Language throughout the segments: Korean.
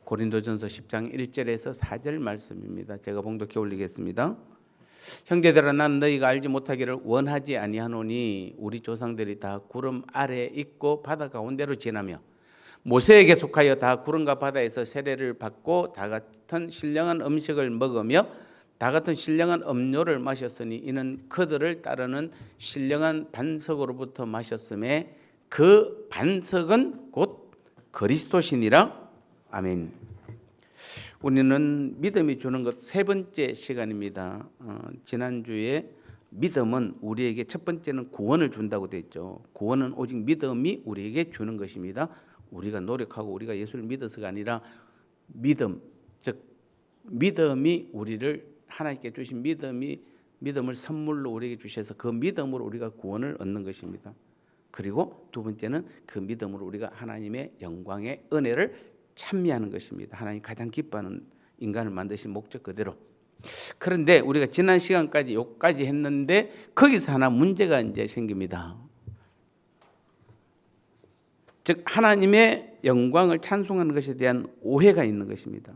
고린도전서 10장 1절에서 4절 말씀입니다. 제가 봉독해 올리겠습니다. 형제들아, 난 너희가 알지 못하기를 원하지 아니하노니 우리 조상들이 다 구름 아래에 있고 바다 가운데로 지나며 모세에게 속하여 다 구름과 바다에서 세례를 받고 다 같은 신령한 음식을 먹으며 다 같은 신령한 음료를 마셨으니 이는 그들을 따르는 신령한 반석으로부터 마셨음에 그 반석은 곧 그리스도시니라. 아멘. 우리는 믿음이 주는 것 세 번째 시간입니다. 지난주에 믿음은 우리에게 첫 번째는 구원을 준다고 되어 있죠. 구원은 오직 믿음이 우리에게 주는 것입니다. 우리가 노력하고 우리가 예수를 믿어서가 아니라 믿음, 즉 믿음이 우리를 하나님께 주신 믿음을 선물로 우리에게 주셔서 그 믿음으로 우리가 구원을 얻는 것입니다. 그리고 두 번째는 그 믿음으로 우리가 하나님의 영광의 은혜를 찬미하는 것입니다. 하나님 가장 기뻐하는 인간을 만드신 목적 그대로. 그런데 우리가 지난 시간까지 여기까지 했는데 거기서 하나 문제가 이제 생깁니다. 즉 하나님의 영광을 찬송하는 것에 대한 오해가 있는 것입니다.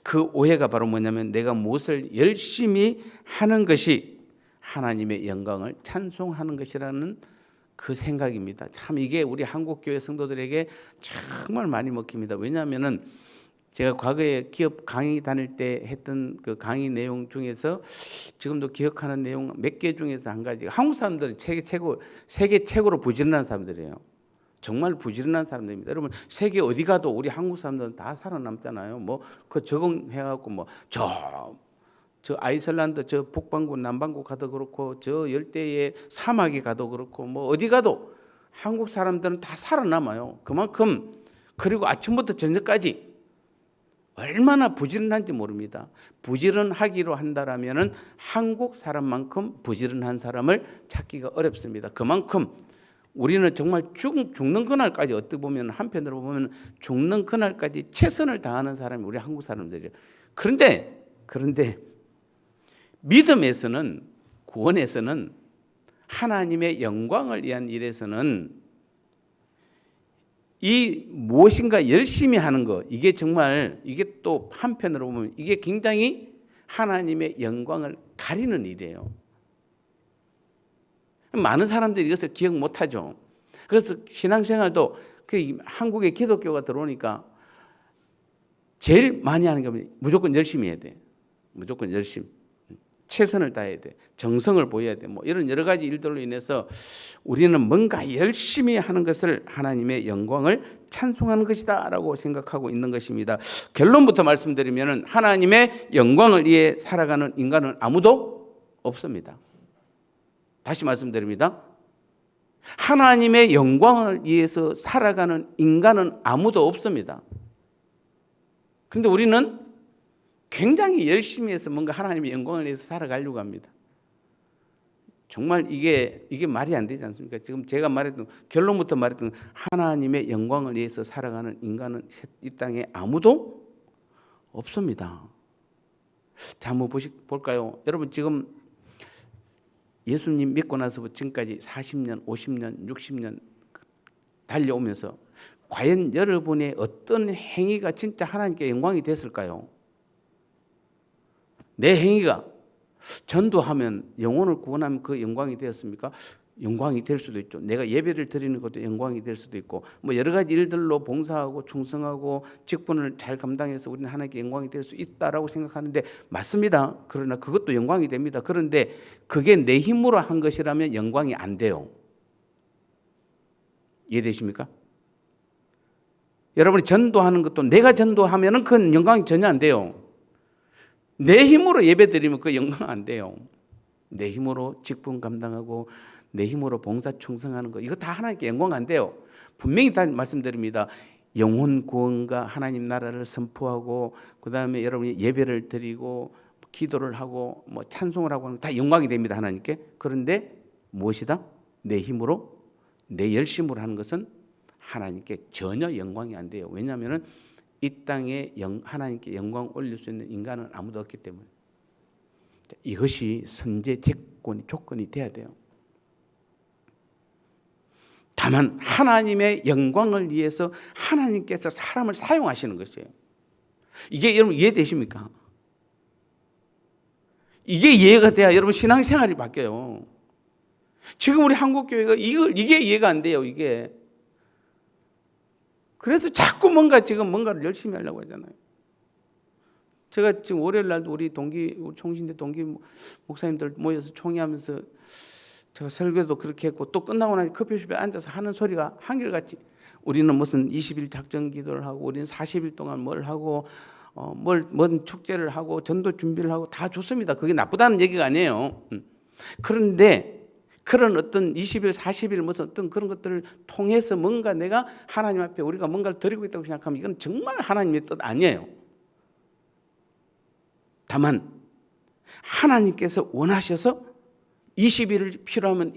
그 오해가 바로 뭐냐면 내가 무엇을 열심히 하는 것이 하나님의 영광을 찬송하는 것이라는 그 생각입니다. 참 이게 우리 한국교회 성도들에게 정말 많이 먹힙니다. 왜냐하면은 제가 과거에 기업 강의 다닐 때 했던 그 강의 내용 중에서 지금도 기억하는 내용 몇 개 중에서 한 가지, 한국 사람들은 세계 최고로 부지런한 사람들이에요. 정말 부지런한 사람들입니다. 여러분 세계 어디 가도 우리 한국 사람들은 다 살아남잖아요. 뭐 그 적응해갖고 뭐 저 아이슬란드 저 북반구 남반구 가도 그렇고 저 열대의 사막에 가도 그렇고 뭐 어디 가도 한국 사람들은 다 살아남아요. 그만큼 그리고 아침부터 저녁까지 얼마나 부지런한지 모릅니다. 부지런하기로 한다라면은 한국 사람만큼 부지런한 사람을 찾기가 어렵습니다. 그만큼 우리는 정말 죽는 그날까지 어떻게 보면 한편으로 보면 죽는 그날까지 최선을 다하는 사람이 우리 한국 사람들이에요. 그런데 믿음에서는 구원에서는 하나님의 영광을 위한 일에서는 이 무엇인가 열심히 하는 것 이게 정말 이게 또 한편으로 보면 이게 굉장히 하나님의 영광을 가리는 일이에요. 많은 사람들이 이것을 기억 못하죠. 그래서 신앙생활도 한국에 기독교가 들어오니까 제일 많이 하는 게 무조건 열심히 해야 돼. 무조건 열심히. 최선을 다해야 돼. 정성을 보여야 돼. 뭐 이런 여러 가지 일들로 인해서 우리는 뭔가 열심히 하는 것을 하나님의 영광을 찬송하는 것이다라고 생각하고 있는 것입니다. 결론부터 말씀드리면 하나님의 영광을 위해 살아가는 인간은 아무도 없습니다. 다시 말씀드립니다. 하나님의 영광을 위해서 살아가는 인간은 아무도 없습니다. 그런데 우리는 굉장히 열심히 해서 뭔가 하나님의 영광을 위해서 살아가려고 합니다. 정말 이게 말이 안 되지 않습니까? 지금 제가 말했던 결론부터 말했던 하나님의 영광을 위해서 살아가는 인간은 이 땅에 아무도 없습니다. 자, 한번 볼까요? 여러분 지금 예수님 믿고 나서부터 지금까지 40년, 50년, 60년 달려오면서 과연 여러분의 어떤 행위가 진짜 하나님께 영광이 됐을까요? 내 행위가 전도하면 영혼을 구원하면 그 영광이 되었습니까? 영광이 될 수도 있죠. 내가 예배를 드리는 것도 영광이 될 수도 있고 뭐 여러 가지 일들로 봉사하고 충성하고 직분을 잘 감당해서 우리는 하나님께 영광이 될 수 있다라고 생각하는데 맞습니다. 그러나 그것도 영광이 됩니다. 그런데 그게 내 힘으로 한 것이라면 영광이 안 돼요. 이해되십니까? 여러분이 전도하는 것도 내가 전도하면은 그건 영광이 전혀 안 돼요. 내 힘으로 예배 드리면 그 영광 안 돼요. 내 힘으로 직분 감당하고 내 힘으로 봉사 충성하는 거 이거 다 하나님께 영광 안 돼요. 분명히 다 말씀드립니다. 영혼 구원과 하나님 나라를 선포하고 그다음에 여러분이 예배를 드리고 기도를 하고 뭐 찬송을 하고 하는 다 영광이 됩니다. 하나님께. 그런데 무엇이다? 내 힘으로 내 열심으로 하는 것은 하나님께 전혀 영광이 안 돼요. 왜냐하면 이 땅에 하나님께 영광 올릴 수 있는 인간은 아무도 없기 때문에 이것이 선제 조건이 돼야 돼요. 다만 하나님의 영광을 위해서 하나님께서 사람을 사용하시는 것이에요. 이게 여러분 이해되십니까? 이게 이해가 돼야 여러분 신앙생활이 바뀌어요. 지금 우리 한국교회가 이게 이해가 안 돼요. 이게. 그래서 자꾸 뭔가를 열심히 하려고 하잖아요. 제가 지금 월요일 날도 우리 총신대 동기 목사님들 모여서 총회하면서 제가 설교도 그렇게 했고, 또 끝나고 나서 커피숍에 앉아서 하는 소리가 한결같이, 우리는 무슨 20일 작전 기도를 하고, 우리는 40일 동안 뭘 하고, 뭔 축제를 하고, 전도 준비를 하고, 다 좋습니다. 그게 나쁘다는 얘기가 아니에요. 그런데 그런 어떤 20일, 40일 무슨 어떤 그런 것들을 통해서 뭔가 내가 하나님 앞에 우리가 뭔가를 드리고 있다고 생각하면 이건 정말 하나님의 뜻 아니에요. 다만 하나님께서 원하셔서 20일을 필요하면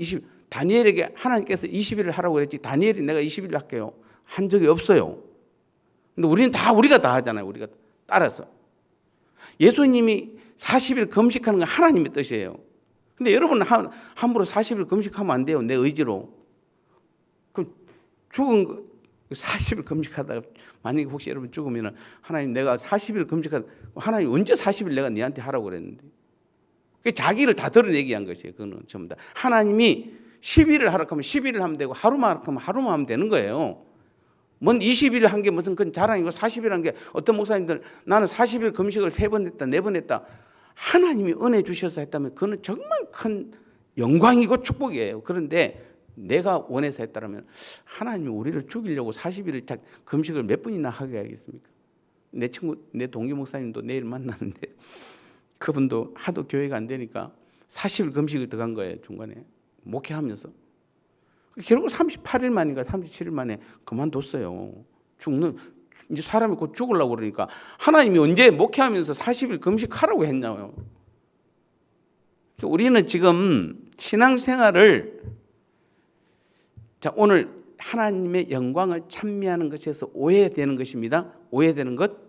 다니엘에게 하나님께서 20일을 하라고 그랬지, 다니엘이 내가 20일을 할게요 한 적이 없어요. 근데 우리는 우리가 다 하잖아요. 우리가 따라서. 예수님이 40일 금식하는 건 하나님의 뜻이에요. 근데 여러분은 함부로 40일 금식하면 안 돼요. 내 의지로. 그럼 40일 금식하다가 만약에 혹시 여러분 죽으면 하나님 내가 40일 금식하다, 하나님 언제 40일 내가 네한테 하라고 그랬는데. 자기를 다 드러내기 한 것이에요. 그거는 전부 다. 하나님이 10일을 하라고 하면 10일을 하면 되고, 하루만 하라고 하면 하루만 하면 되는 거예요. 뭔 20일 한 게 무슨 그건 자랑이고, 40일 한 게, 어떤 목사님들 나는 40일 금식을 3번 했다 4번 했다. 하나님이 은혜 주셔서 했다면 그거는 정말 큰 영광이고 축복이에요. 그런데 내가 원해서 했다면 하나님이 우리를 죽이려고 40일을 금식을 몇 번이나 하게 하겠습니까? 내 동기 목사님도 내일 만나는데 그분도 하도 교회가 안 되니까 40일 금식을 들어간 거예요. 중간에 목회하면서. 결국 38일 만인가 37일 만에 그만뒀어요. 이제 사람이 곧 죽으려고 그러니까 하나님이 언제 목회하면서 40일 금식하라고 했냐고요. 우리는 지금 신앙생활을, 오늘 하나님의 영광을 찬미하는 것에서 오해되는 것입니다. 오해되는 것,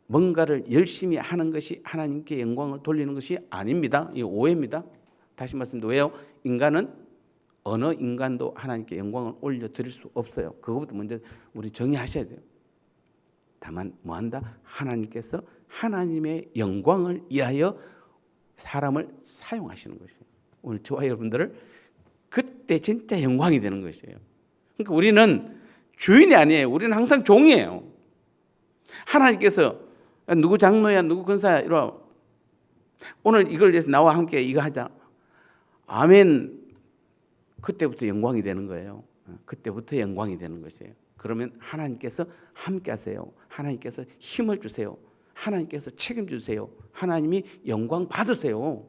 뭔가를 열심히 하는 것이 하나님께 영광을 돌리는 것이 아닙니다. 이 오해입니다. 다시 말씀드리면 왜요? 어느 인간도 하나님께 영광을 올려드릴 수 없어요. 그것부터 먼저 우리 정의하셔야 돼요. 다만 뭐한다? 하나님께서 하나님의 영광을 위하여 사람을 사용하시는 것이에요. 오늘 저와 여러분들을 그때 진짜 영광이 되는 것이에요. 그러니까 우리는 주인이 아니에요. 우리는 항상 종이에요. 하나님께서 누구 장로야, 누구 권사야, 이러 오늘 이걸 위해서 나와 함께 이거 하자. 아멘. 그때부터 영광이 되는 거예요. 그때부터 영광이 되는 것이에요. 그러면 하나님께서 함께 하세요. 하나님께서 힘을 주세요. 하나님께서 책임주세요. 하나님이 영광 받으세요.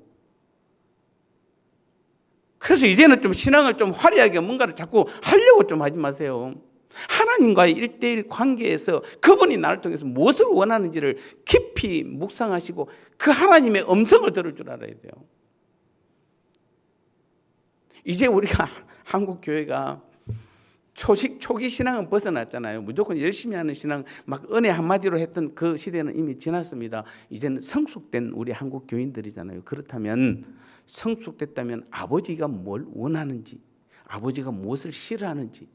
그래서 이제는 좀 신앙을 좀 화려하게 뭔가를 자꾸 하려고 좀 하지 마세요. 하나님과의 1:1 관계에서 그분이 나를 통해서 무엇을 원하는지를 깊이 묵상하시고 그 하나님의 음성을 들을 줄 알아야 돼요. 이제 우리가 한국 교회가 초기 신앙은 벗어났잖아요. 무조건 열심히 하는 신앙, 막 은혜 한마디로 했던 그 시대는 이미 지났습니다. 이제는 성숙된 우리 한국 교인들이잖아요. 그렇다면 성숙됐다면 아버지가 뭘 원하는지, 아버지가 무엇을 싫어하는지,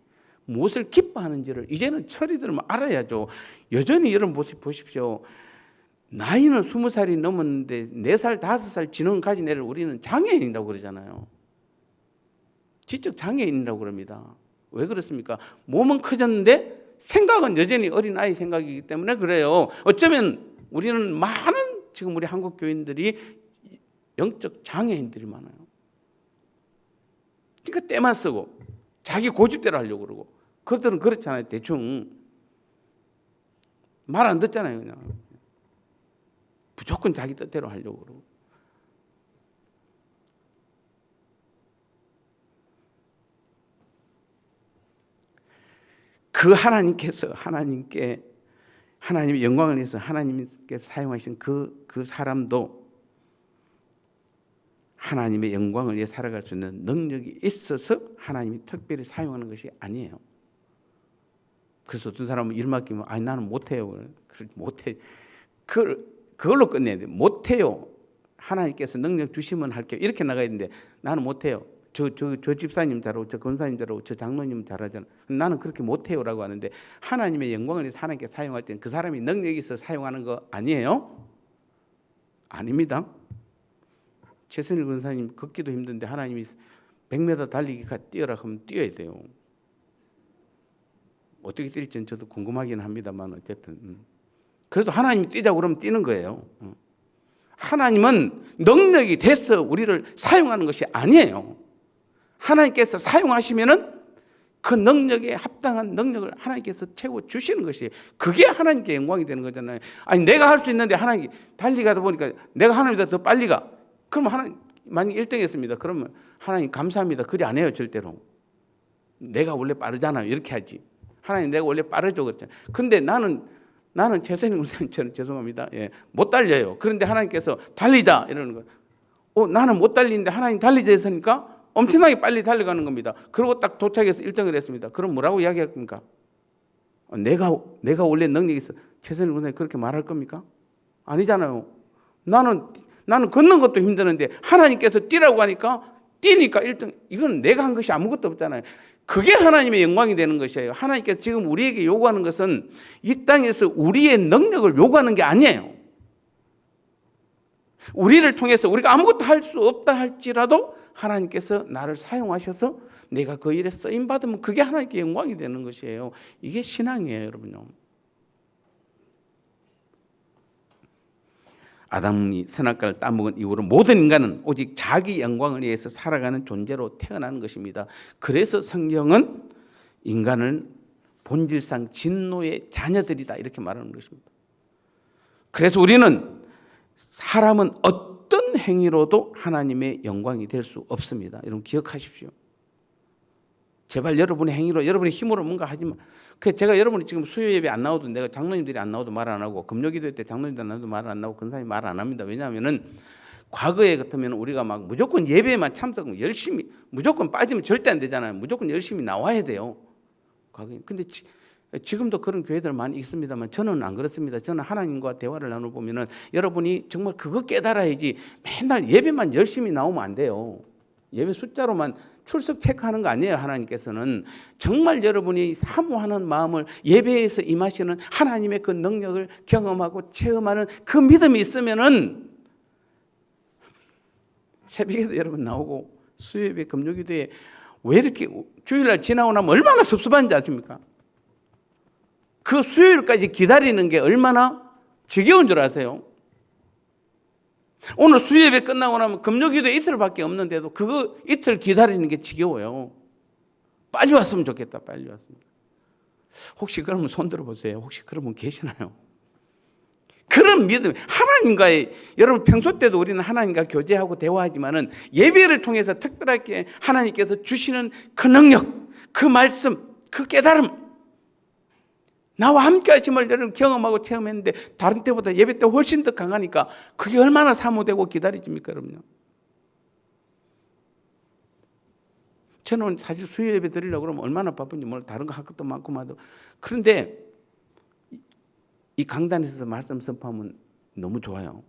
무엇을 기뻐하는지를 이제는 철이 들면 알아야죠. 여전히 여러분 보십시오. 나이는 20살이 넘었는데 4살, 5살 지능 가진 애를 우리는 장애인이라고 그러잖아요. 지적 장애인이라고 그럽니다. 왜 그렇습니까? 몸은 커졌는데 생각은 여전히 어린아이 생각이기 때문에 그래요. 어쩌면 우리는 많은 지금 우리 한국 교인들이 영적 장애인들이 많아요. 그러니까 때만 쓰고 자기 고집대로 하려고 그러고, 그들은 그렇잖아요. 대충 말 안 듣잖아요. 그냥 무조건 자기 뜻대로 하려고 그러고. 그 하나님의 영광을 위해서 하나님께 사용하신 그 사람도 하나님의 영광을 위해 살아갈 수 있는 능력이 있어서 하나님이 특별히 사용하는 것이 아니에요. 그래서 어떤 사람은 일 맡기면 나는 못해요. 못해. 그걸로 끝내야 돼요. 못해요. 하나님께서 능력 주시면 할게요. 이렇게 나가야 되는데 나는 못해요. 저 집사님 잘하고 저 권사님 잘하고 저 장로님 잘하잖아. 나는 그렇게 못해요라고 하는데 하나님의 영광을 위해서 하나님께 사용할 때는 그 사람이 능력이 있어 사용하는 거 아니에요? 아닙니다. 최선일 권사님 걷기도 힘든데 하나님이 100m 달리기가 뛰어라 하면 뛰어야 돼요. 어떻게 뛸지는 저도 궁금하긴 합니다만 어쨌든 그래도 하나님이 뛰자고 그러면 뛰는 거예요. 하나님은 능력이 돼서 우리를 사용하는 것이 아니에요. 하나님께서 사용하시면은 그 능력에 합당한 능력을 하나님께서 채워 주시는 것이 그게 하나님께 영광이 되는 거잖아요. 아니 내가 할 수 있는데 하나님 달리 가다 보니까 내가 하나님보다 더 빨리 가. 그러면 하나님 만약 1등 했습니다. 그러면 하나님 감사합니다. 그리 안 해요 절대로. 내가 원래 빠르잖아요. 이렇게 하지. 하나님 내가 원래 빠르죠 그랬잖아요. 근데 나는 최선희 목사님처럼 죄송합니다. 예, 못 달려요. 그런데 하나님께서 달리자 이러는 거예요. 나는 못 달리는데 하나님 달리자 했으니까 엄청나게 빨리 달려가는 겁니다. 그리고 딱 도착해서 1등을 했습니다. 그럼 뭐라고 이야기할 겁니까? 내가 원래 능력이 있어. 최선희 목사님 그렇게 말할 겁니까? 아니잖아요. 나는 걷는 것도 힘드는데 하나님께서 뛰라고 하니까 뛰니까 1등. 이건 내가 한 것이 아무것도 없잖아요. 그게 하나님의 영광이 되는 것이에요. 하나님께서 지금 우리에게 요구하는 것은 이 땅에서 우리의 능력을 요구하는 게 아니에요. 우리를 통해서 우리가 아무것도 할 수 없다 할지라도 하나님께서 나를 사용하셔서 내가 그 일에 쓰임받으면 그게 하나님께 영광이 되는 것이에요. 이게 신앙이에요, 여러분요. 아담이 선악과를 따먹은 이후로 모든 인간은 오직 자기 영광을 위해서 살아가는 존재로 태어나는 것입니다. 그래서 성경은 인간은 본질상 진노의 자녀들이다 이렇게 말하는 것입니다. 그래서 우리는 사람은 어떤 행위로도 하나님의 영광이 될 수 없습니다. 여러분 기억하십시오. 제발 여러분의 행위로 여러분의 힘으로 뭔가 하지 마. 그래서 제가 여러분이 지금 수요 예배 안 나오도 내가 장로님들이 안 나오도 말 안 하고 금요기도 때 장로님들 안 나오도 말 안 나오고 권사님 말 안 합니다. 왜냐하면은 과거에 같으면 우리가 막 무조건 예배에만 참석하고 열심히 무조건 빠지면 절대 안 되잖아요. 무조건 열심히 나와야 돼요. 과거에. 근데 지금도 그런 교회들 많이 있습니다만 저는 안 그렇습니다. 저는 하나님과 대화를 나눠보면은 여러분이 정말 그거 깨달아야지 맨날 예배만 열심히 나오면 안 돼요. 예배 숫자로만 출석 체크하는 거 아니에요. 하나님께서는 정말 여러분이 사모하는 마음을 예배에서 임하시는 하나님의 그 능력을 경험하고 체험하는 그 믿음이 있으면은 새벽에도 여러분 나오고 수요예배 금요기도에 왜 이렇게 주일날 지나고 나면 얼마나 섭섭한지 아십니까? 그 수요일까지 기다리는 게 얼마나 지겨운 줄 아세요? 오늘 수요예배 끝나고 나면 금요기도 이틀밖에 없는데도 그거 이틀 기다리는 게 지겨워요. 빨리 왔으면 좋겠다. 빨리 왔으면. 혹시 그러면 손 들어보세요. 혹시 그런 분 계시나요? 그런 믿음, 하나님과의 여러분 평소 때도 우리는 하나님과 교제하고 대화하지만은 예배를 통해서 특별하게 하나님께서 주시는 그 능력, 그 말씀, 그 깨달음 나와 함께 하심을 여러분 경험하고 체험했는데 다른 때보다 예배 때 훨씬 더 강하니까 그게 얼마나 사모되고 기다려집니까 여러분요. 저는 사실 수요 예배 드리려고 그러면 얼마나 바쁜지 몰라. 다른 거 할 것도 많고 많아도. 그런데 이 강단에서 말씀 선포하면 너무 좋아요.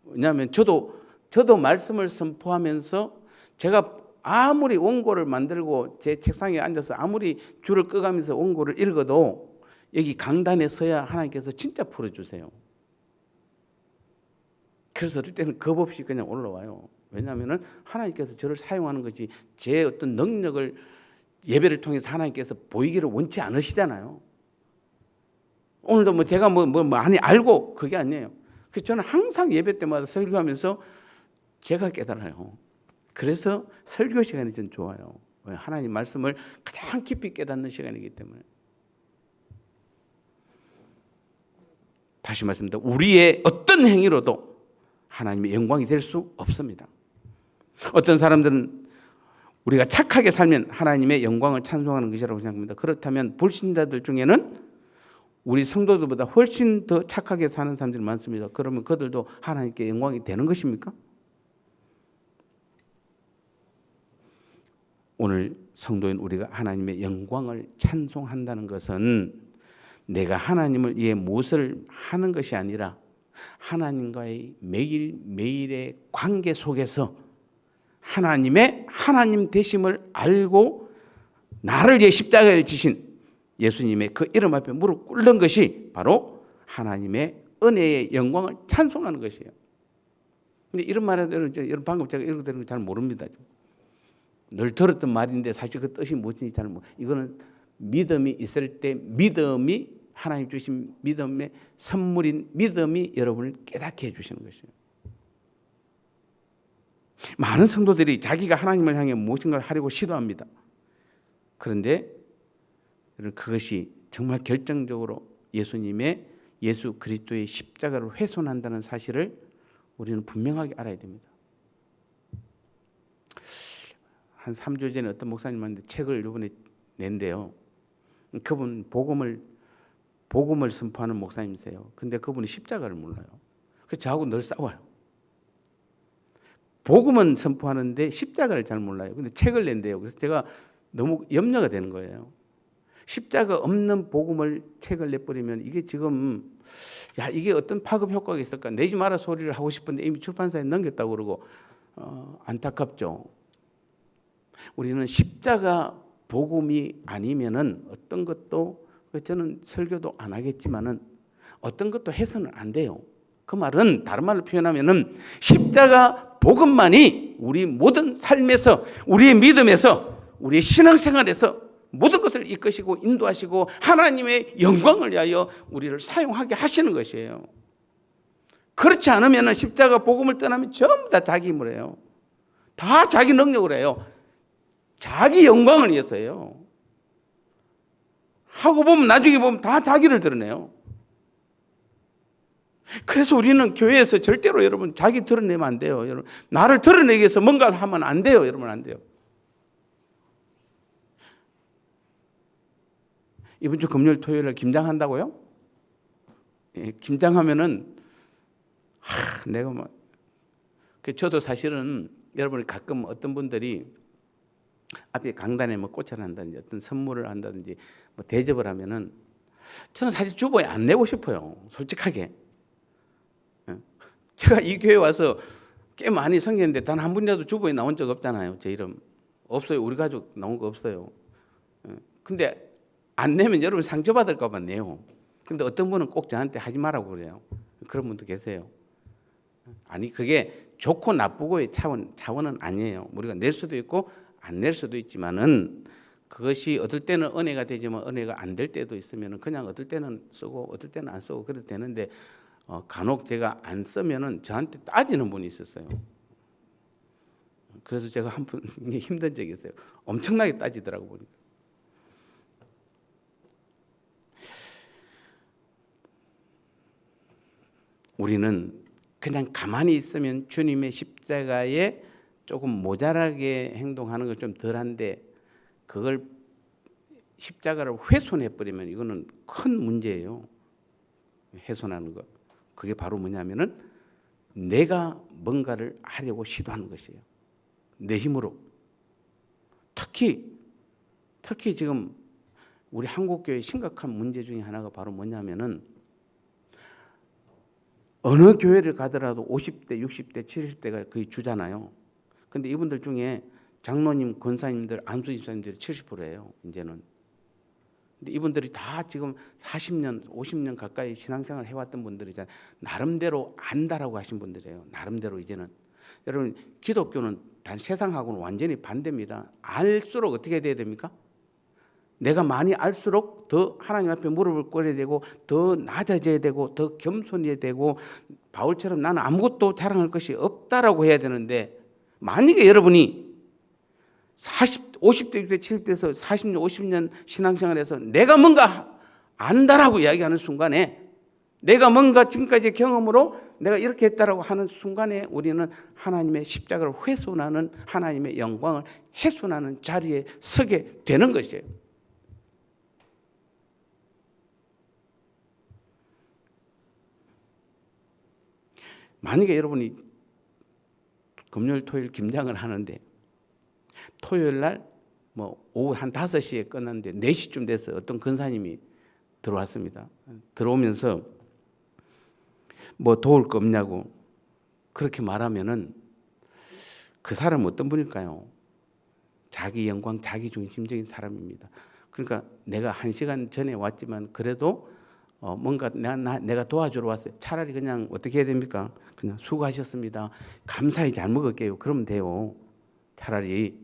왜냐하면 저도 말씀을 선포하면서 제가 아무리 원고를 만들고 제 책상에 앉아서 아무리 줄을 끄가면서 원고를 읽어도 여기 강단에 서야 하나님께서 진짜 풀어주세요. 그래서 어떨 때는 겁 없이 그냥 올라와요. 왜냐하면 하나님께서 저를 사용하는 것이 제 어떤 능력을 예배를 통해서 하나님께서 보이기를 원치 않으시잖아요. 오늘도 뭐 제가 뭐 많이 알고 그게 아니에요. 그래서 저는 항상 예배 때마다 설교하면서 제가 깨달아요. 그래서 설교 시간이 전 좋아요. 하나님 말씀을 가장 깊이 깨닫는 시간이기 때문에. 다시 말씀드립니다. 우리의 어떤 행위로도 하나님의 영광이 될 수 없습니다. 어떤 사람들은 우리가 착하게 살면 하나님의 영광을 찬송하는 것이라고 생각합니다. 그렇다면 불신자들 중에는 우리 성도들보다 훨씬 더 착하게 사는 사람들이 많습니다. 그러면 그들도 하나님께 영광이 되는 것입니까? 오늘 성도인 우리가 하나님의 영광을 찬송한다는 것은 내가 하나님을 위해 무엇을 하는 것이 아니라 하나님과의 매일매일의 관계 속에서 하나님의 하나님 되심을 알고 나를 위해 십자가에 지신 예수님의 그 이름 앞에 무릎 꿇는 것이 바로 하나님의 은혜의 영광을 찬송하는 것이에요. 근데 이런 말을 여러분 방금 제가 이런 거 잘 모릅니다. 늘 들었던 말인데 사실 그 뜻이 무엇인지 잘 모르. 이거는 믿음이 있을 때 믿음이 하나님 주신 믿음의 선물인 믿음이 여러분을 깨닫게 해주시는 것이에요. 많은 성도들이 자기가 하나님을 향해 무엇인가를 하려고 시도합니다. 그런데 그것이 정말 결정적으로 예수 그리스도의 십자가를 훼손한다는 사실을 우리는 분명하게 알아야 됩니다. 한 3주 전에 어떤 목사님한테 책을 이번에 낸대요. 그분 복음을 선포하는 목사님이세요. 근데 그분이 십자가를 몰라요. 그래서 저하고 늘 싸워요. 복음은 선포하는데 십자가를 잘 몰라요. 근데 책을 낸대요. 그래서 제가 너무 염려가 되는 거예요. 십자가 없는 복음을 책을 내버리면 이게 지금 이게 어떤 파급 효과가 있을까? 내지 마라 소리를 하고 싶은데 이미 출판사에 넘겼다고 그러고 안타깝죠. 우리는 십자가 복음이 아니면은 어떤 것도 저는 설교도 안 하겠지만은 어떤 것도 해서는 안 돼요. 그 말은 다른 말로 표현하면은 십자가 복음만이 우리 모든 삶에서 우리의 믿음에서 우리의 신앙생활에서 모든 것을 이끄시고 인도하시고 하나님의 영광을 위하여 우리를 사용하게 하시는 것이에요. 그렇지 않으면 십자가 복음을 떠나면 전부 다 자기 힘을 해요. 다 자기 능력을 해요. 자기 영광을 위해서요. 하고 보면 나중에 보면 다 자기를 드러내요. 그래서 우리는 교회에서 절대로 여러분 자기 드러내면 안 돼요. 여러분 나를 드러내기 위해서 뭔가를 하면 안 돼요. 여러분 안 돼요. 이번 주 금요일 토요일에 김장한다고요? 예, 김장하면은 내가 뭐 저도 사실은 여러분 가끔 어떤 분들이 앞에 강단에 뭐 꽃을 한다든지 어떤 선물을 한다든지 뭐 대접을 하면은 저는 사실 주보에 안 내고 싶어요. 솔직하게. 제가 이 교회 와서 꽤 많이 섬겼는데 단 한 분이라도 주보에 나온 적 없잖아요. 제 이름 없어요. 우리 가족 나온 거 없어요. 근데 안 내면 여러분 상처받을까 봐 내요. 근데 어떤 분은 꼭 저한테 하지 말라고 그래요. 그런 분도 계세요. 아니 그게 좋고 나쁘고의 차원은 아니에요. 우리가 낼 수도 있고 안 낼 수도 있지만은 그것이 어떨 때는 은혜가 되지만 은혜가 안 될 때도 있으면은 그냥 어떨 때는 쓰고 어떨 때는 안 쓰고 그래도 되는데 간혹 제가 안 쓰면은 저한테 따지는 분이 있었어요. 그래서 제가 한 분 힘든 적이 있어요. 엄청나게 따지더라고 보니까. 우리는 그냥 가만히 있으면 주님의 십자가에 조금 모자라게 행동하는 건 좀 덜한데 그걸 십자가를 훼손해 버리면 이거는 큰 문제예요. 훼손하는 것. 그게 바로 뭐냐면은 내가 뭔가를 하려고 시도하는 것이에요. 내 힘으로. 특히 지금 우리 한국교회의 심각한 문제 중에 하나가 바로 뭐냐면은 어느 교회를 가더라도 50대, 60대, 70대가 거의 주잖아요. 근데 이분들 중에 장로님, 권사님들, 안수집사님들이 70%예요. 이제는. 근데 이분들이 다 지금 40년, 50년 가까이 신앙생활 해왔던 분들이잖아요. 나름대로 안다라고 하신 분들이에요. 나름대로 이제는. 여러분 기독교는 단 세상하고는 완전히 반대입니다. 알수록 어떻게 돼야 됩니까? 내가 많이 알수록 더 하나님 앞에 무릎을 꿇어야 되고 더 낮아져야 되고 더 겸손해야 되고 바울처럼 나는 아무것도 자랑할 것이 없다라고 해야 되는데 만약에 여러분이 50대, 60대, 70대에서 40년, 50년 신앙생활에서 내가 뭔가 안다라고 이야기하는 순간에 내가 뭔가 지금까지 경험으로 내가 이렇게 했다라고 하는 순간에 우리는 하나님의 십자가를 훼손하는 하나님의 영광을 훼손하는 자리에 서게 되는 것이에요. 만약에 여러분이 금요일 토요일 김장을 하는데 토요일 날 뭐 오후 한 5시에 끝났는데 4시쯤 돼서 어떤 권사님이 들어왔습니다. 들어오면서 뭐 도울 거 없냐고 그렇게 말하면은 그 사람은 어떤 분일까요? 자기 영광, 자기 중심적인 사람입니다. 그러니까 내가 1시간 전에 왔지만 그래도 뭔가 내가 도와주러 왔어요. 차라리 그냥 어떻게 해야 됩니까? 그냥 수고하셨습니다. 감사히 잘 먹을게요. 그러면 돼요. 차라리.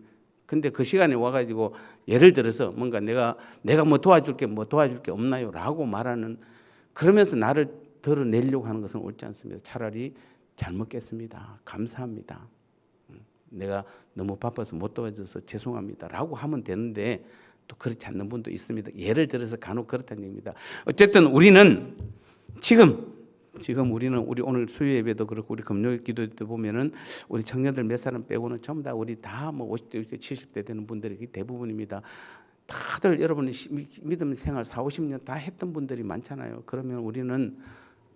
근데 그 시간에 와가지고 예를 들어서 뭔가 내가 뭐 도와줄 게 없나요? 라고 말하는, 그러면서 나를 드러내려고 하는 것은 옳지 않습니다. 차라리 잘 먹겠습니다. 감사합니다. 내가 너무 바빠서 못 도와줘서 죄송합니다. 라고 하면 되는데 또 그렇지 않는 분도 있습니다. 예를 들어서 간혹 그렇다는 얘기입니다. 어쨌든 우리는 지금 우리는 우리 오늘 수요 예배도 그렇고 우리 금요일 기도 때 보면은 우리 청년들 몇 사람 빼고는 전부 다 우리 다 뭐 50대, 60대, 70대 되는 분들이 대부분입니다. 다들 여러분이 믿음 생활 4, 50년 다 했던 분들이 많잖아요. 그러면 우리는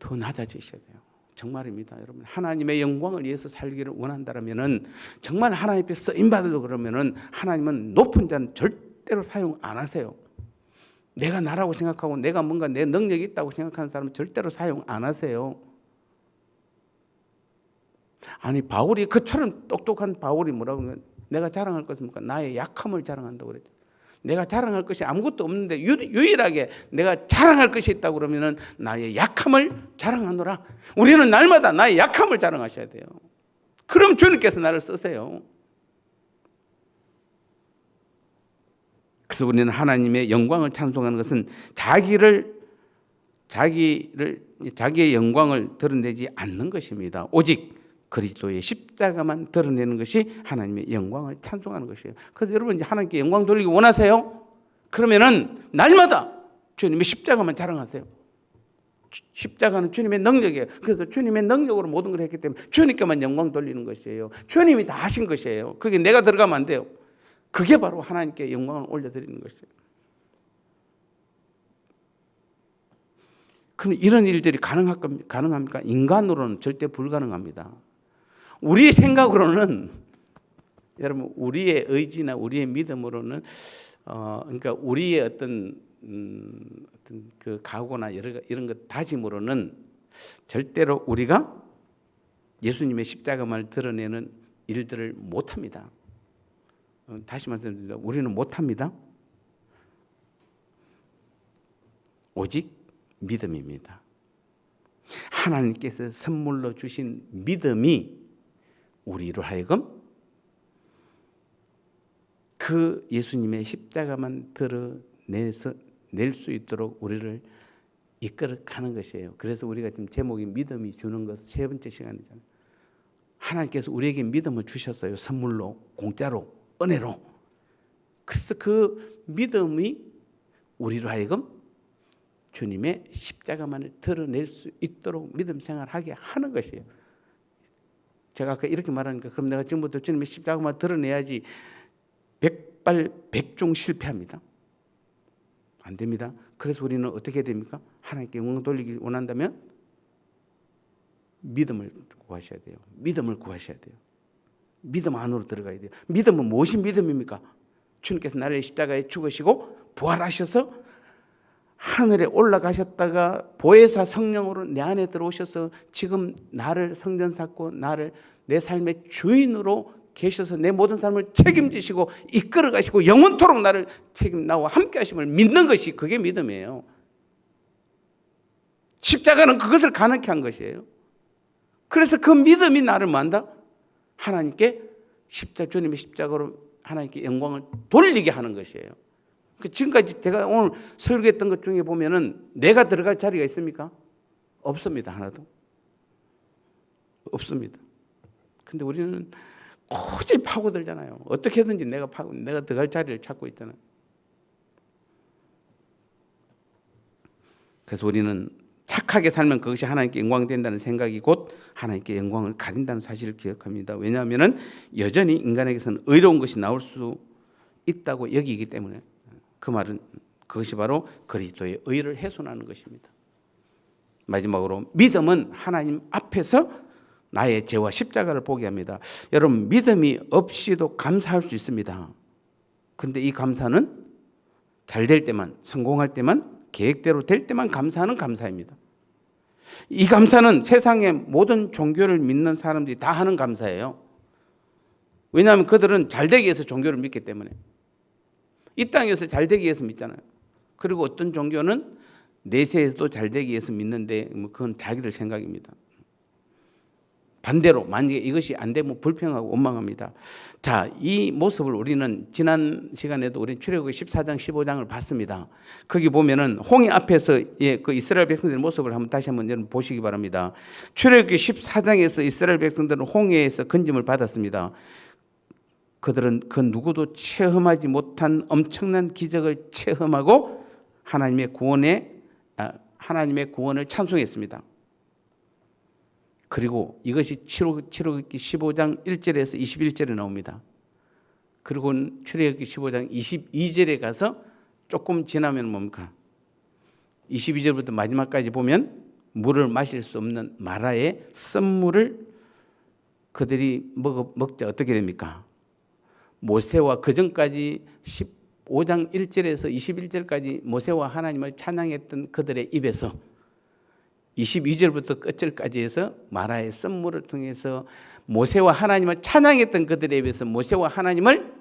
더 낮아지셔야 돼요. 정말입니다, 여러분. 하나님의 영광을 위해서 살기를 원한다면은, 정말 하나님 앞에 쓰임 받으려고 그러면은 하나님은 높은 자는 절대로 사용 안 하세요. 내가 나라고 생각하고 내가 뭔가 내 능력이 있다고 생각하는 사람은 절대로 사용 안 하세요. 아니 바울이, 그처럼 똑똑한 바울이 뭐라고 하면 내가 자랑할 것은 뭡니까? 나의 약함을 자랑한다고 그랬죠. 내가 자랑할 것이 아무것도 없는데 유일하게 내가 자랑할 것이 있다고 그러면은 나의 약함을 자랑하노라. 우리는 날마다 나의 약함을 자랑하셔야 돼요. 그럼 주님께서 나를 쓰세요. 그래서 우리는 하나님의 영광을 찬송하는 것은 자기의 영광을 드러내지 않는 것입니다. 오직 그리스도의 십자가만 드러내는 것이 하나님의 영광을 찬송하는 것이에요. 그래서 여러분 이제 하나님께 영광 돌리기 원하세요? 그러면은 날마다 주님의 십자가만 자랑하세요. 십자가는 주님의 능력이에요. 그래서 주님의 능력으로 모든 걸 했기 때문에 주님께만 영광 돌리는 것이에요. 주님이 다 하신 것이에요. 그게 내가 들어가면 안 돼요. 그게 바로 하나님께 영광을 올려드리는 것이에요. 그럼 이런 일들이 가능합니까? 인간으로는 절대 불가능합니다. 우리 생각으로는, 여러분, 우리의 의지나 우리의 믿음으로는 그러니까 우리의 어떤 그 각오나 이런 것 다짐으로는 절대로 우리가 예수님의 십자가만을 드러내는 일들을 못합니다. 다시 말씀드립니다. 우리는 못합니다. 오직 믿음입니다. 하나님께서 선물로 주신 믿음이 우리로 하여금 그 예수님의 십자가만 드러내서 낼 수 있도록 우리를 이끌어가는 것이에요. 그래서 우리가 지금 제목이 믿음이 주는 것, 세 번째 시간이잖아요. 하나님께서 우리에게 믿음을 주셨어요. 선물로, 공짜로, 은혜로. 그래서 그 믿음이 우리로 하여금 주님의 십자가만을 드러낼 수 있도록 믿음 생활하게 하는 것이에요. 제가 아까 이렇게 말하니까 그럼 내가 지금부터 주님의 십자가만 드러내야지, 백발백중 실패합니다. 안 됩니다. 그래서 우리는 어떻게 해야 됩니까? 하나님께 영광 돌리기 원한다면 믿음을 구하셔야 돼요. 믿음을 구하셔야 돼요. 믿음 안으로 들어가야 돼요. 믿음은 무엇이 믿음입니까? 주님께서 나를 십자가에 죽으시고 부활하셔서 하늘에 올라가셨다가 보혜사 성령으로 내 안에 들어오셔서 지금 나를 성전 삼고 나를 내 삶의 주인으로 계셔서 내 모든 삶을 책임지시고 이끌어 가시고 영원토록 나를 나와 함께 하심을 믿는 것이, 그게 믿음이에요. 십자가는 그것을 가능케 한 것이에요. 그래서 그 믿음이 나를 만다 하나님께 주님의 십자가로 하나님께 영광을 돌리게 하는 것이에요. 지금까지 제가 오늘 설교했던 것 중에 보면은 내가 들어갈 자리가 있습니까? 없습니다. 하나도 없습니다. 근데 우리는 굳이 파고들잖아요. 어떻게든지 내가 들어갈 자리를 찾고 있잖아요. 그래서 우리는 착하게 살면 그것이 하나님께 영광된다는 생각이 곧 하나님께 영광을 가린다는 사실을 기억합니다. 왜냐하면 여전히 인간에게서는 의로운 것이 나올 수 있다고 여기기 때문에, 그 말은 그것이 바로 그리스도의 의를 훼손하는 것입니다. 마지막으로 믿음은 하나님 앞에서 나의 죄와 십자가를 보게 합니다. 여러분, 믿음이 없이도 감사할 수 있습니다. 그런데 이 감사는 잘 될 때만, 성공할 때만, 계획대로 될 때만 감사하는 감사입니다. 이 감사는 세상의 모든 종교를 믿는 사람들이 다 하는 감사예요. 왜냐하면 그들은 잘되기 위해서 종교를 믿기 때문에. 이 땅에서 잘되기 위해서 믿잖아요. 그리고 어떤 종교는 내세에서도 잘되기 위해서 믿는데 그건 자기들 생각입니다. 반대로 만약에 이것이 안 되면 불평하고 원망합니다. 자, 이 모습을 우리는 지난 시간에도 우리 출애굽기 14장 15장을 봤습니다. 거기 보면은 홍해 앞에서 그 이스라엘 백성들의 모습을 다시 한번 여러분 보시기 바랍니다. 출애굽기 14장에서 이스라엘 백성들은 홍해에서 건짐을 받았습니다. 그들은 그 누구도 체험하지 못한 엄청난 기적을 체험하고 하나님의 구원을 찬송했습니다. 그리고 이것이 출애굽기 15장 1절에서 21절에 나옵니다. 그리고 출애굽기 15장 22절에 가서 조금 지나면 뭡니까? 22절부터 마지막까지 보면 물을 마실 수 없는 마라의 썬물을 그들이 먹자 어떻게 됩니까? 모세와 그 전까지 15장 1절에서 21절까지 모세와 하나님을 찬양했던 그들의 입에서 22절부터 끝절까지 해서 마라의 썬물을 통해서 모세와 하나님을 찬양했던 그들의 입에서 모세와 하나님을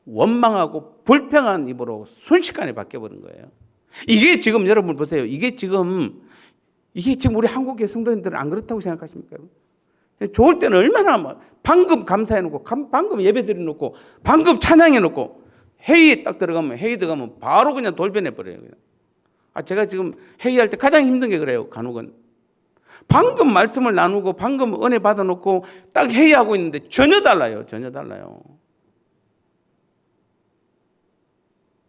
원망하고 불평한 입으로 순식간에 바뀌어버린 거예요. 이게 지금 여러분 보세요. 이게 지금 우리 한국의 성도님들은 안 그렇다고 생각하십니까? 좋을 때는 얼마나 방금 감사해놓고 방금 예배 드려놓고 방금 찬양해놓고 회의에 딱 들어가면 바로 그냥 돌변해버려요. 제가 지금 회의할 때 가장 힘든 게 그래요. 간혹은 방금 말씀을 나누고 방금 은혜 받아놓고 딱 회의하고 있는데 전혀 달라요.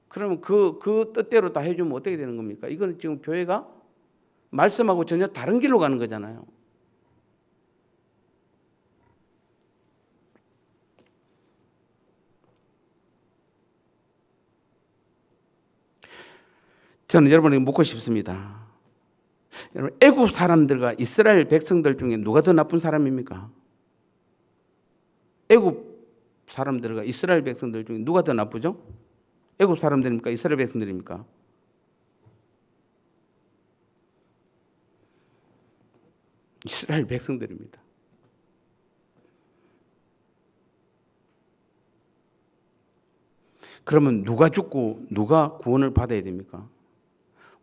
그러면 그 뜻대로 다 해주면 어떻게 되는 겁니까? 이거는 지금 교회가 말씀하고 전혀 다른 길로 가는 거잖아요. 저는 여러분에게 묻고 싶습니다. 여러분, 애굽 사람들과 이스라엘 백성들 중에 누가 더 나쁜 사람입니까? 애굽 사람들과 이스라엘 백성들 중에 누가 더 나쁘죠? 애굽 사람들입니까? 이스라엘 백성들입니까? 이스라엘 백성들입니다. 그러면 누가 죽고 누가 구원을 받아야 됩니까?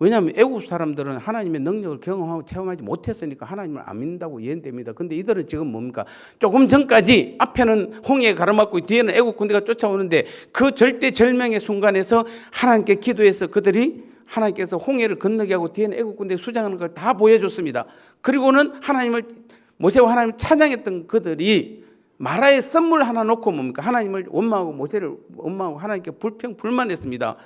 왜냐하면 애국 사람들은 하나님의 능력을 경험하고 체험하지 못했으니까 하나님을 안 믿는다고 이해됩니다. 그런데 이들은 지금 뭡니까? 조금 전까지 앞에는 홍해에 가로막고 뒤에는 애국 군대가 쫓아오는데 그 절대절명의 순간에서 하나님께 기도해서 그들이 하나님께서 홍해를 건너게 하고 뒤에는 애국 군대가 수장하는 걸 다 보여줬습니다. 그리고는 모세와 하나님을 찬양했던 그들이 마라의 썬물 하나 놓고 뭡니까? 하나님을 원망하고 모세를 원망하고 하나님께 불만했습니다.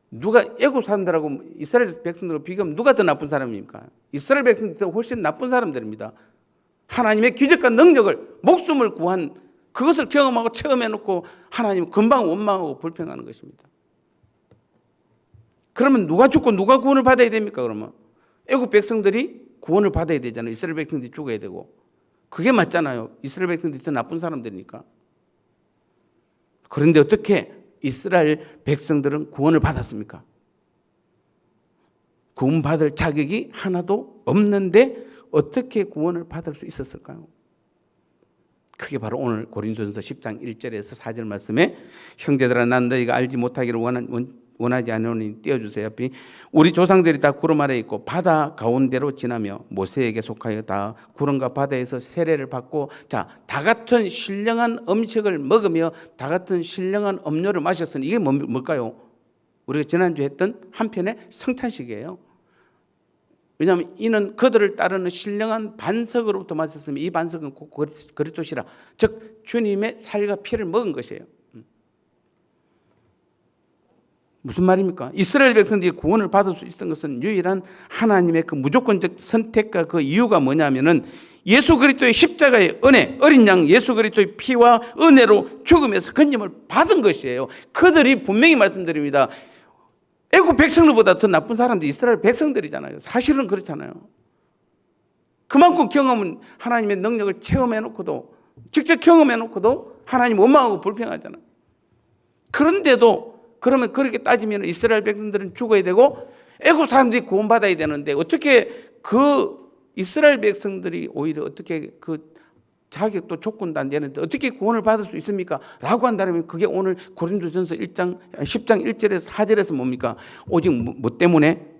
누가 애굽 사람들하고 이스라엘 백성들하고 비교하면 누가 더 나쁜 사람입니까? 이스라엘 백성들은 훨씬 나쁜 사람들입니다. 하나님의 기적과 능력을 목숨을 구한 그것을 경험하고 체험해놓고 하나님 금방 원망하고 불평하는 것입니다. 그러면 누가 죽고 누가 구원을 받아야 됩니까? 그러면 애굽 백성들이 구원을 받아야 되잖아요. 이스라엘 백성들이 죽어야 되고 그게 맞잖아요. 이스라엘 백성들이 더 나쁜 사람들이니까. 그런데 어떻게 이스라엘 백성들은 구원을 받았습니까? 구원받을 자격이 하나도 없는데 어떻게 구원을 받을 수 있었을까요? 그게 바로 오늘 고린도전서 10장 1절에서 4절 말씀에 형제들아 난 너희가 알지 못하기를 원하지 않으니 띄워주세요. 앞이 우리 조상들이 다 구름 아래 있고 바다 가운데로 지나며 모세에게 속하여 다 구름과 바다에서 세례를 받고 다 같은 신령한 음식을 먹으며 다 같은 신령한 음료를 마셨으니 이게 뭘까요? 우리가 지난주에 했던 한편의 성찬식이에요. 왜냐하면 이는 그들을 따르는 신령한 반석으로부터 마셨으면 이 반석은 곧 그리스도시라 즉 주님의 살과 피를 먹은 것이에요. 무슨 말입니까? 이스라엘 백성들이 구원을 받을 수 있었던 것은 유일한 하나님의 그 무조건적 선택과 그 이유가 뭐냐면은 예수 그리스도의 십자가의 은혜, 어린 양 예수 그리스도의 피와 은혜로 죽음에서 건짐을 받은 것이에요. 그들이 분명히 말씀드립니다. 애국 백성들보다 더 나쁜 사람들이 이스라엘 백성들이잖아요. 사실은 그렇잖아요. 그만큼 경험은 하나님의 능력을 체험해놓고도 직접 경험해놓고도 하나님 원망하고 불평하잖아요. 그런데도 그러면 그렇게 따지면 이스라엘 백성들은 죽어야 되고 애국 사람들이 구원받아야 되는데 어떻게 그 이스라엘 백성들이 오히려 어떻게 그 자격도 조건도 안 되는데 어떻게 구원을 받을 수 있습니까? 라고 한다면 그게 오늘 고린도전서 10장 1절에서 4절에서 뭡니까? 오직 뭐 때문에?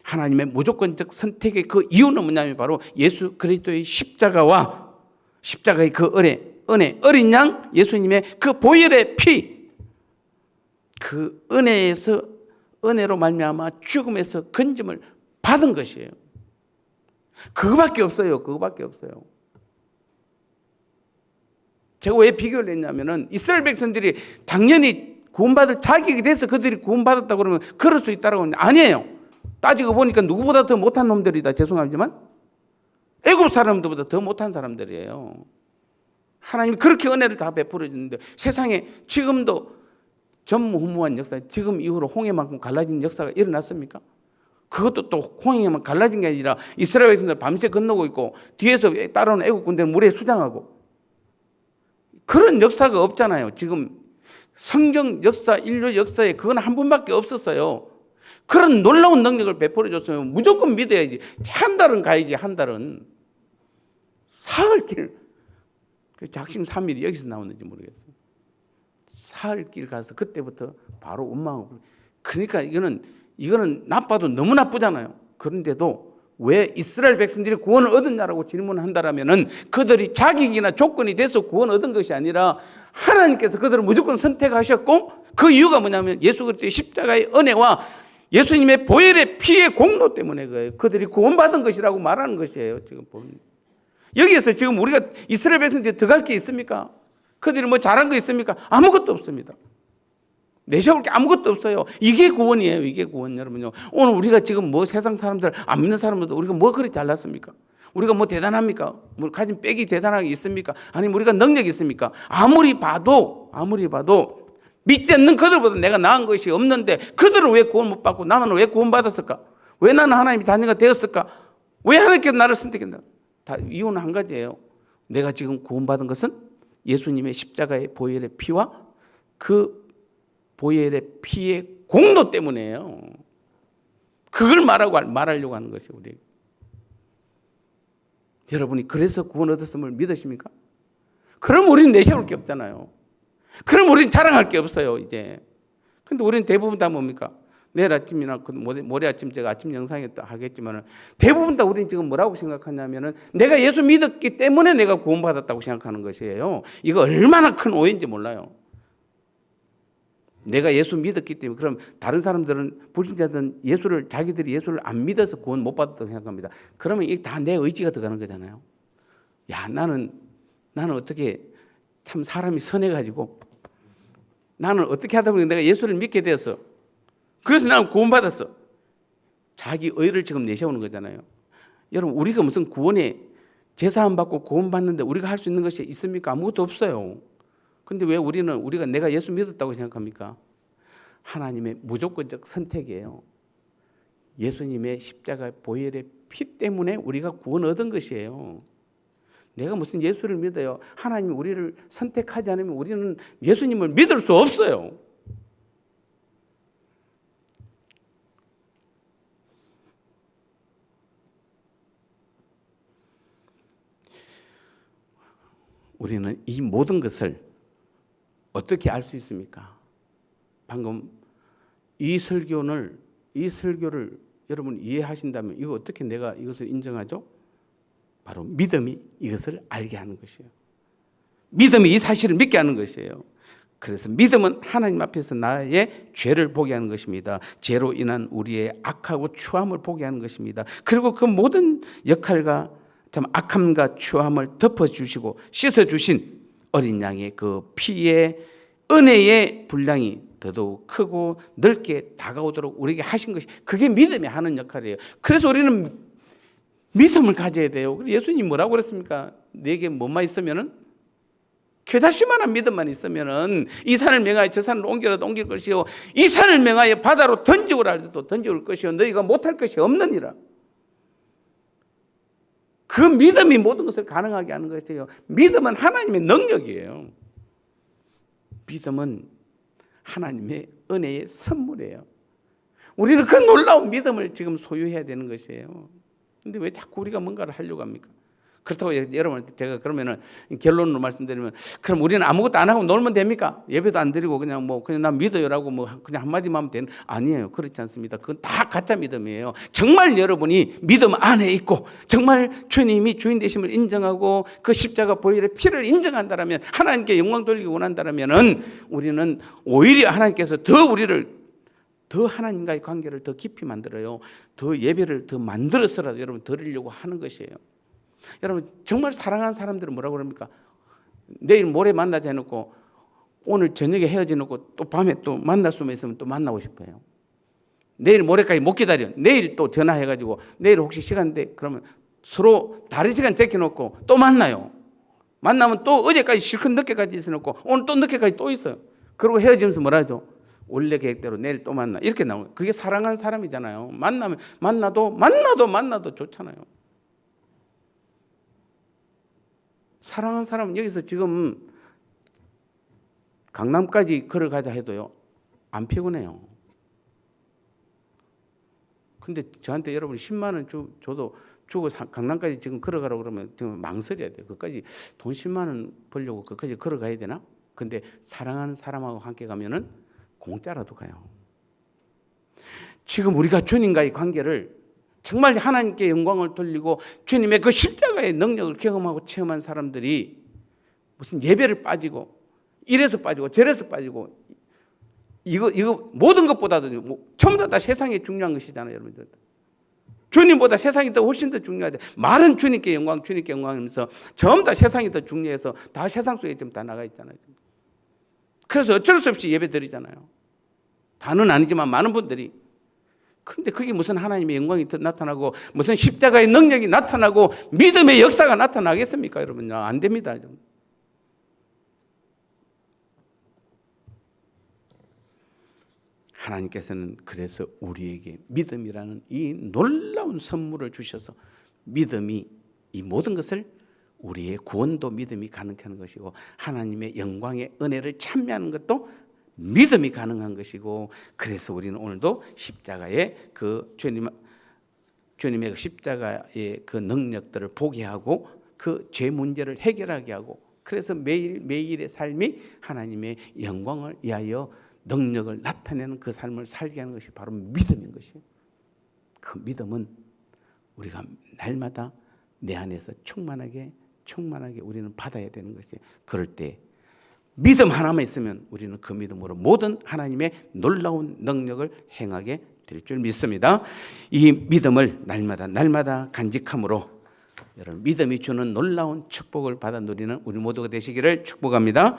하나님의 무조건적 선택의 그 이유는 뭐냐면 바로 예수 그리스도의 십자가와 십자가의 그 은혜, 어린 양 예수님의 그 보혈의 피, 그 은혜로 말미암아 죽음에서 건짐을 받은 것이에요. 그거밖에 없어요. 그거밖에 없어요. 제가 왜 비교를 했냐면은 이스라엘 백성들이 당연히 구원받을 자격이 돼서 그들이 구원받았다고 그러면 그럴 수 있다라고 하는데 아니에요. 따지고 보니까 누구보다 더 못한 놈들이다. 죄송하지만 애굽 사람들보다 더 못한 사람들이에요. 하나님이 그렇게 은혜를 다 베풀어 주는데 세상에 지금도 전무후무한 역사, 지금 이후로 홍해만큼 갈라진 역사가 일어났습니까? 그것도 또 홍해만 갈라진 게 아니라 이스라엘 백성들 밤새 건너고 있고 뒤에서 따라오는 애국 군대는 물에 수장하고 그런 역사가 없잖아요. 지금 성경 역사, 인류 역사에 그건 한 번밖에 없었어요. 그런 놀라운 능력을 베풀어 줬으면 무조건 믿어야지. 한 달은 가야지. 한 달은 사흘길, 작심 3일이 여기서 나오는지 모르겠어요. 사흘길 가서 그때부터 바로 원망하고. 그러니까 이거는 나빠도 너무 나쁘잖아요. 그런데도 왜 이스라엘 백성들이 구원을 얻었냐라고 질문한다라면은 그들이 자격이나 조건이 돼서 구원을 얻은 것이 아니라 하나님께서 그들을 무조건 선택하셨고 그 이유가 뭐냐면 예수 그리스도의 십자가의 은혜와 예수님의 보혈의 피의 공로 때문에 그래요. 그들이 구원받은 것이라고 말하는 것이에요. 지금 보면 여기에서 지금 우리가 이스라엘 백성들이 들어갈 게 있습니까? 그들이 뭐 잘한 거 있습니까? 아무것도 없습니다. 내세울 게 아무것도 없어요. 이게 구원이에요. 이게 구원. 여러분요. 오늘 우리가 지금 뭐 세상 사람들 안 믿는 사람들도 우리가 뭐 그리 잘났습니까? 우리가 뭐 대단합니까? 뭐 가진 빽이 대단하게 있습니까? 아니면 우리가 능력이 있습니까? 아무리 봐도 믿지 않는 그들보다 내가 나은 것이 없는데 그들은 왜 구원 못 받고 나는 왜 구원 받았을까? 왜 나는 하나님의 자녀가 되었을까? 왜 하나님께서 나를 선택했나? 다 이유는 한 가지예요. 내가 지금 구원받은 것은 예수님의 십자가의 보혈의 피와 그 보혈의 피의 공로 때문에요. 그걸 말하려고 하는 것이에요. 우리. 여러분이 그래서 구원 얻었음을 믿으십니까? 그럼 우리는 내세울 게 없잖아요. 그럼 우리는 자랑할 게 없어요. 이제. 근데 우리는 대부분 다 뭡니까? 내일 아침이나 모레 아침 제가 아침 영상에 하겠지만 대부분 다 우리는 지금 뭐라고 생각하냐면은 내가 예수 믿었기 때문에 내가 구원받았다고 생각하는 것이에요. 이거 얼마나 큰 오해인지 몰라요. 내가 예수 믿었기 때문에 그럼 다른 사람들은 불신자들은 자기들이 예수를 안 믿어서 구원 못 받았다고 생각합니다. 그러면 이게 다 내 의지가 들어가는 거잖아요. 야 나는 어떻게 참 사람이 선해가지고 나는 어떻게 하다 보니까 내가 예수를 믿게 되었어. 그래서 나는 구원받았어. 자기 의를 지금 내세우는 거잖아요. 여러분 우리가 무슨 구원에 제사함 받고 구원받는데 우리가 할 수 있는 것이 있습니까? 아무것도 없어요. 근데 왜 우리가 내가 예수 믿었다고 생각합니까? 하나님의 무조건적 선택이에요. 예수님의 십자가 보혈의 피 때문에 우리가 구원 얻은 것이에요. 내가 무슨 예수를 믿어요. 하나님이 우리를 선택하지 않으면 우리는 예수님을 믿을 수 없어요. 우리는 이 모든 것을 어떻게 알 수 있습니까? 방금 이 설교를 여러분 이해하신다면 이거 어떻게 내가 이것을 인정하죠? 바로 믿음이 이것을 알게 하는 것이에요. 믿음이 이 사실을 믿게 하는 것이에요. 그래서 믿음은 하나님 앞에서 나의 죄를 보게 하는 것입니다. 죄로 인한 우리의 악하고 추함을 보게 하는 것입니다. 그리고 그 모든 역할과 참 악함과 추함을 덮어주시고 씻어주신 어린 양의 그 피의 은혜의 분량이 더더욱 크고 넓게 다가오도록 우리에게 하신 것이 그게 믿음이 하는 역할이에요. 그래서 우리는 믿음을 가져야 돼요. 예수님 뭐라고 그랬습니까? 내게 뭐만 있으면은 겨자씨만한 믿음만 있으면은 이 산을 명하여 저 산을 옮겨라도 옮길 것이요 이 산을 명하여 바다로 던지오라 할지도 던지올 것이요 너희가 못할 것이 없느니라. 그 믿음이 모든 것을 가능하게 하는 것이에요. 믿음은 하나님의 능력이에요. 믿음은 하나님의 은혜의 선물이에요. 우리는 그 놀라운 믿음을 지금 소유해야 되는 것이에요. 그런데 왜 자꾸 우리가 뭔가를 하려고 합니까? 그렇다고 여러분 제가 그러면은 결론으로 말씀드리면 그럼 우리는 아무것도 안 하고 놀면 됩니까? 예배도 안 드리고 그냥 나 믿어요라고 그냥 한마디만 하면 되는 아니에요. 그렇지 않습니다. 그건 다 가짜 믿음이에요. 정말 여러분이 믿음 안에 있고 정말 주님이 주인 되심을 인정하고 그 십자가 보혈의 피를 인정한다라면 하나님께 영광 돌리기 원한다라면은 우리는 오히려 하나님께서 더 하나님과의 관계를 더 깊이 만들어요. 더 예배를 더 만들어서라도 여러분 드리려고 하는 것이에요. 여러분 정말 사랑하는 사람들은 뭐라고 그럽니까? 내일 모레 만나자 해놓고 오늘 저녁에 헤어져 놓고 또 밤에 또 만날 수만 있으면 또 만나고 싶어요. 내일 모레까지 못 기다려. 내일 또 전화해가지고 내일 혹시 시간 돼? 그러면 서로 다른 시간 제껴놓고 또 만나요. 만나면 또 어제까지 실컷 늦게까지 있어놓고 오늘 또 늦게까지 또 있어요. 그리고 헤어지면서 뭐라 하죠? 원래 계획대로 내일 또 만나. 이렇게 나와요. 그게 사랑하는 사람이잖아요. 만나도 좋잖아요. 사랑하는 사람은 여기서 지금 강남까지 걸어가자 해도요 안 피곤해요. 근데 저한테 여러분 10만 원 줘도 주고 강남까지 지금 걸어가라고 그러면 지금 망설여야 돼요. 그까지 돈 10만 원 벌려고 그까지 걸어가야 되나? 근데 사랑하는 사람하고 함께 가면은 공짜라도 가요. 지금 우리가 주님과의 관계를 정말 하나님께 영광을 돌리고 주님의 그 십자가의 능력을 경험하고 체험한 사람들이 무슨 예배를 빠지고 이래서 빠지고 저래서 빠지고 이거 모든 것보다도 전부 다 세상이 중요한 것이잖아요, 여러분들. 주님보다 세상이 더 훨씬 더 중요하죠. 말은 주님께 영광 하면서 전부 다 세상이 더 중요해서 다 세상 속에 지금 다 나가 있잖아요. 그래서 어쩔 수 없이 예배 드리잖아요. 다는 아니지만 많은 분들이. 그런데 그게 무슨 하나님의 영광이 나타나고 무슨 십자가의 능력이 나타나고 믿음의 역사가 나타나겠습니까, 여러분? 안 됩니다. 하나님께서는 그래서 우리에게 믿음이라는 이 놀라운 선물을 주셔서 믿음이 이 모든 것을 우리의 구원도 믿음이 가능케 하는 것이고 하나님의 영광의 은혜를 참여하는 것도 믿음이 가능한 것이고 그래서 우리는 오늘도 십자가의 그 주님의 십자가의 그 능력들을 보게 하고 그 죄 문제를 해결하게 하고 그래서 매일의 삶이 하나님의 영광을 위하여 능력을 나타내는 그 삶을 살게 하는 것이 바로 믿음인 것이에요. 그 믿음은 우리가 날마다 내 안에서 충만하게 우리는 받아야 되는 것이에요. 그럴 때 믿음 하나만 있으면 우리는 그 믿음으로 모든 하나님의 놀라운 능력을 행하게 될 줄 믿습니다. 이 믿음을 날마다 간직함으로 여러분 믿음이 주는 놀라운 축복을 받아 누리는 우리 모두가 되시기를 축복합니다.